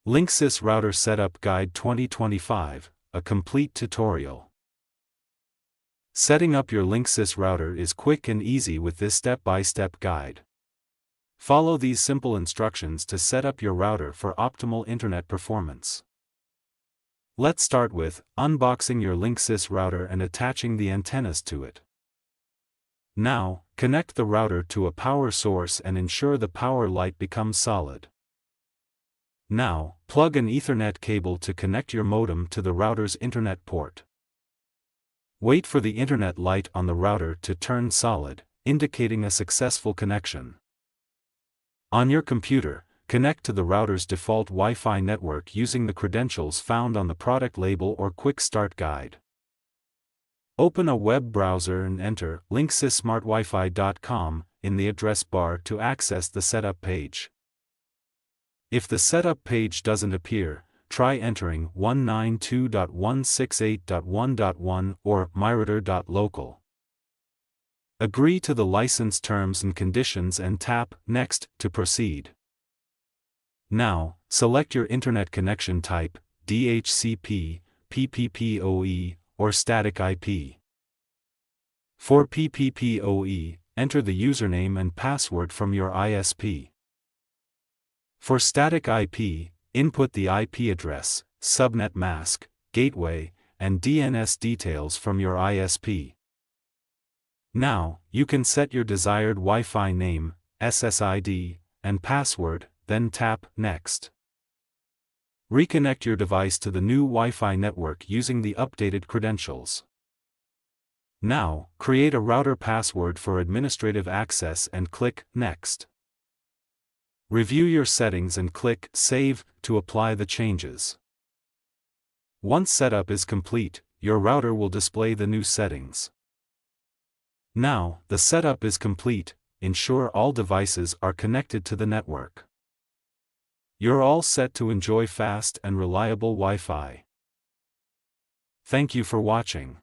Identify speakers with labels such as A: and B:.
A: Linksys Router Setup Guide 2025, a complete tutorial. Setting up your Linksys router is quick and easy with this step-by-step guide. Follow these simple instructions to set up your router for optimal internet performance. Let's start with unboxing your Linksys router and attaching the antennas to it. Now, connect the router to a power source and ensure the power light becomes solid. Now, plug an Ethernet cable to connect your modem to the router's internet port. Wait for the internet light on the router to turn solid, indicating a successful connection. On your computer, connect to the router's default Wi-Fi network using the credentials found on the product label or Quick Start Guide. Open a web browser and enter LinksysSmartWiFi.com in the address bar to access the setup page. If the setup page doesn't appear, try entering 192.168.1.1 or myrouter.local. Agree to the license terms and conditions and tap Next to proceed. Now, select your internet connection type, DHCP, PPPoE, or static IP. For PPPoE, enter the username and password from your ISP. For static IP, input the IP address, subnet mask, gateway, and DNS details from your ISP. Now, you can set your desired Wi-Fi name, SSID, and password, then tap Next. Reconnect your device to the new Wi-Fi network using the updated credentials. Now, create a router password for administrative access and click Next. Review your settings and click Save to apply the changes. Once setup is complete, your router will display the new settings. Now, the setup is complete, ensure all devices are connected to the network. You're all set to enjoy fast and reliable Wi-Fi. Thank you for watching.